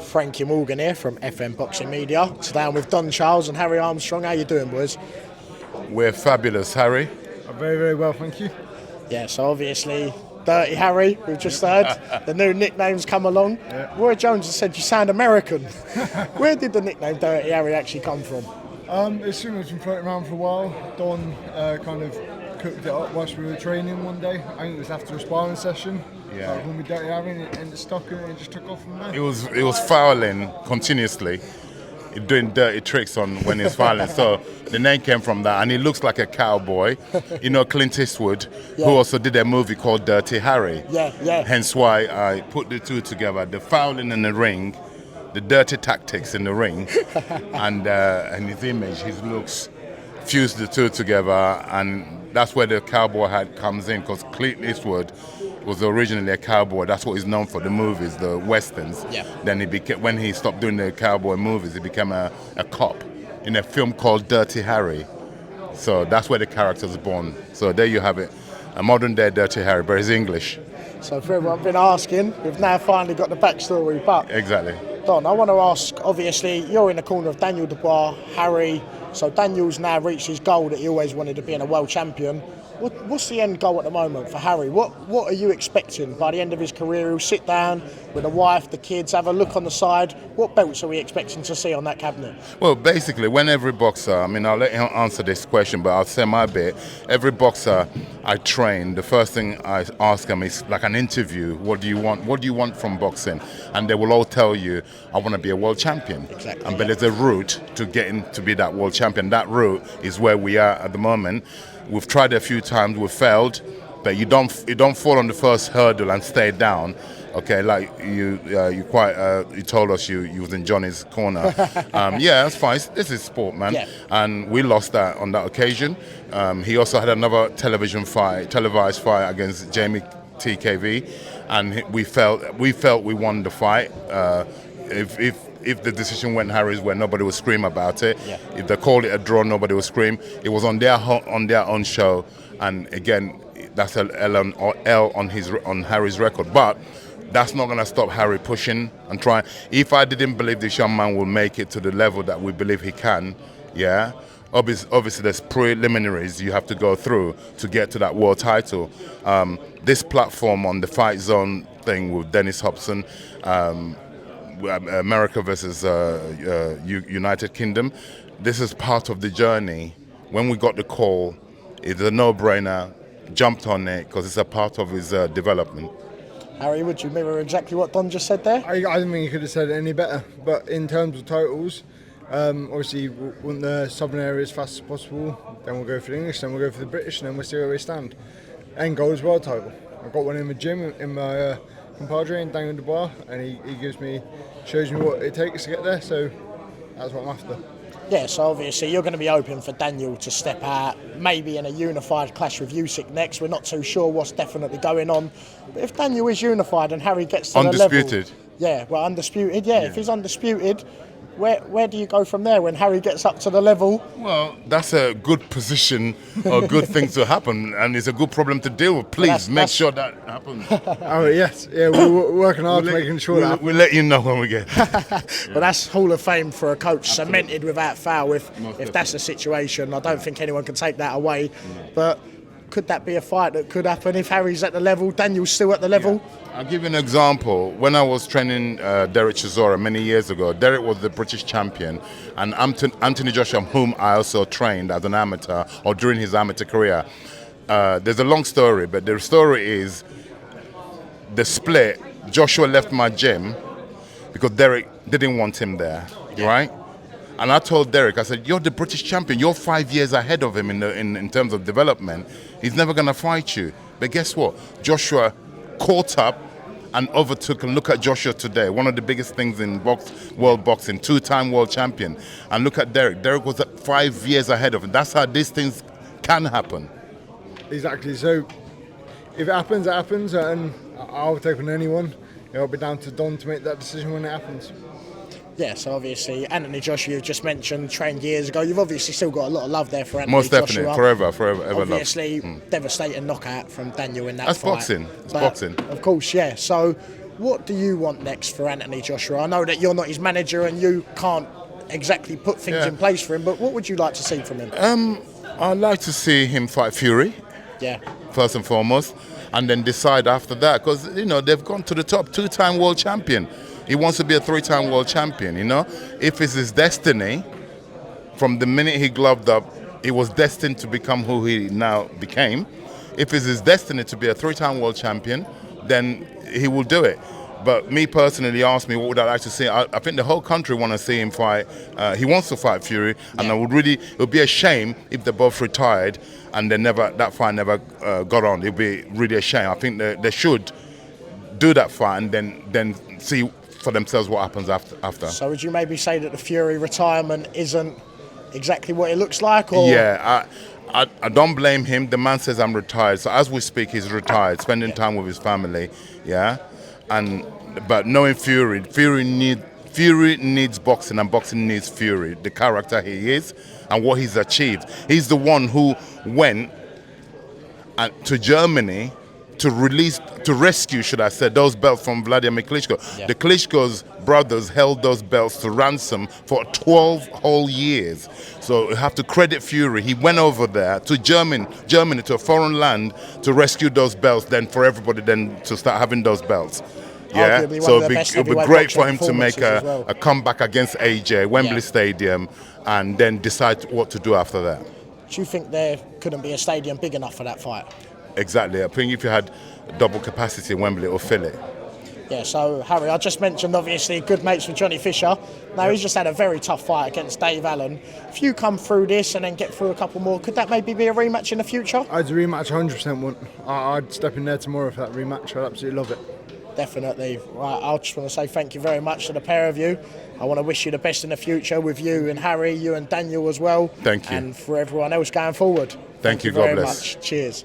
Frankie Morgan here from FM Boxing Media. Today I'm with Charles and Harry Armstrong. How you doing, boys? We're fabulous, Harry. Very, very well, thank you. Yeah, so obviously Dirty Harry, we've just heard. The new nicknames come along. Yeah. Roy Jones has said you sound American. Where did the nickname Dirty Harry actually come from? It's something that's been floating around for a while. Don kind of cooked it up whilst we were training one day. I think it was after a sparring session. Yeah. When we Dirty Harry and it stuck and it just took off from there. It was fouling continuously, doing dirty tricks on when he's fouling. So the name came from that, and he looks like a cowboy. You know Clint Eastwood, who also did a movie called Dirty Harry. Yeah. Hence why I put the two together: the fouling in the ring, the dirty tactics in the ring, and his image, his looks, fused the two together, and that's where the cowboy hat comes in. Because Clint Eastwood was originally a cowboy. That's what he's known for, the movies, the westerns. Yeah. Then when he stopped doing the cowboy movies, he became a cop in a film called Dirty Harry. So that's where the character was born. So there you have it, a modern day Dirty Harry, but he's English. So for everyone I've been asking, we've now finally got the backstory. But Exactly. Don, I want to ask, obviously you're in the corner of Daniel Dubois, Harry. So Daniel's now reached his goal that he always wanted to be a world champion. What's the end goal at the moment for Harry? What are you expecting by the end of his career? He'll sit down with the wife, the kids, have a look on the side. What belts are we expecting to see on that cabinet? Well, basically, when every boxer, I'll let him answer this question, but I'll say my bit. Every boxer I train, the first thing I ask them is like an interview. What do you want? What do you want from boxing? And they will all tell you, I want to be a world champion. Exactly. But there's a route to getting to be that world champion. That route is where we are at the moment. We've tried a few times, we've failed, but you don't fall on the first hurdle and stay down. Okay, like you told us you was in Johnny's corner. Yeah, that's fine. This is sport, man. Yeah. And we lost that on that occasion. He also had another televised fight against Jamie TKV, and we felt we won the fight. If the decision went Harry's way, nobody would scream about it. Yeah. If they called it a draw, nobody would scream. It was on their own show, and again, that's an L on Harry's record. But that's not going to stop Harry pushing and trying. If I didn't believe this young man will make it to the level that we believe he can, obviously there's preliminaries you have to go through to get to that world title. This platform on the Fight Zone thing with Dennis Hobson, America versus United Kingdom, this is part of the journey. When we got the call, it's a no-brainer, jumped on it because it's a part of his development. Harry, would you mirror exactly what Don just said there? I don't think he could have said it any better. But in terms of titles, obviously we want the southern area as fast as possible. Then we'll go for the English, then we'll go for the British, and then we'll see where we stand. End goal is world title. I've got one in the gym in my compadre in Daniel Dubois, and he shows me what it takes to get there, so that's what I'm after. Yeah, so obviously you're going to be hoping for Daniel to step out, maybe in a unified clash with Usyk next. We're not too sure what's definitely going on. But if Daniel is unified and Harry gets to undisputed. the level... Yeah, well, undisputed, yeah. If he's undisputed, where do you go from there when Harry gets up to the level? Well, that's a good position or good thing to happen, and it's a good problem to deal with. Please make sure that happens. Oh, yes. Yeah, we're working hard making sure that we'll let you know when we get But that's Hall of Fame for a coach, cemented without foul. If that's the situation, I don't think anyone can take that away. But could that be a fight that could happen if Harry's at the level, Daniel's still at the level? I'll give you an example. When I was training Derek Chisora many years ago, Derek was the British champion, and Anthony Joshua, whom I also trained as an amateur or during his amateur career. There's a long story, but the story is the split. Joshua left my gym because Derek didn't want him there, right? And I told Derek, I said, you're the British champion. You're 5 years ahead of him in terms of development. He's never going to fight you. But guess what? Joshua caught up and overtook. And look at Joshua today, one of the biggest things in world boxing, two-time world champion. And look at Derek. Derek was 5 years ahead of him. That's how these things can happen. Exactly. So if it happens, it happens. And I'll take on anyone. It'll be down to Don to make that decision when it happens. Yeah, so obviously Anthony Joshua, you've just mentioned, trained years ago. You've obviously still got a lot of love there for Anthony Joshua. Most definitely, forever, ever obviously, devastating knockout from Daniel in that That's fight. boxing. It's boxing. Of course, yeah. So What do you want next for Anthony Joshua? I know that you're not his manager and you can't exactly put things in place for him, but what would you like to see from him? I'd like to see him fight Fury. Yeah. First and foremost, and then decide after that, because they've gone to the top, 2-time world champion. He wants to be a 3-time world champion. If it's his destiny, from the minute he gloved up, he was destined to become who he now became. If it's his destiny to be a 3-time world champion, then he will do it. But me personally, asked me what would I like to see. I think the whole country want to see him fight. He wants to fight Fury, and it would be a shame if they both retired and that fight never got on. It would be really a shame. I think they should do that fight and then see for themselves what happens after. So would you maybe say that the Fury retirement isn't exactly what it looks like? Or? Yeah, I don't blame him. The man says I'm retired. So as we speak, he's retired, spending time with his family. Yeah, but knowing Fury needs boxing, and boxing needs Fury. The character he is and what he's achieved. He's the one who went to Germany to rescue, should I say, those belts from Vladimir Klitschko. Yeah. The Klitschko's brothers held those belts to ransom for 12 whole years. So you have to credit Fury. He went over there to Germany, to a foreign land, to rescue those belts, then for everybody then to start having those belts. Yeah, so it'd be great for him to make a comeback against AJ, Wembley Stadium, and then decide what to do after that. Do you think there couldn't be a stadium big enough for that fight? Exactly. I think if you had double capacity in Wembley, it will fill it. Yeah, so Harry, I just mentioned obviously good mates with Johnny Fisher. Now he's just had a very tough fight against Dave Allen. If you come through this and then get through a couple more, could that maybe be a rematch in the future? I'd rematch 100% want. I'd step in there tomorrow for that rematch. I'd absolutely love it. Definitely. Right, I just want to say thank you very much to the pair of you. I want to wish you the best in the future with you and Harry, you and Daniel as well. Thank you. And for everyone else going forward. Thank you. God bless. Much. Cheers.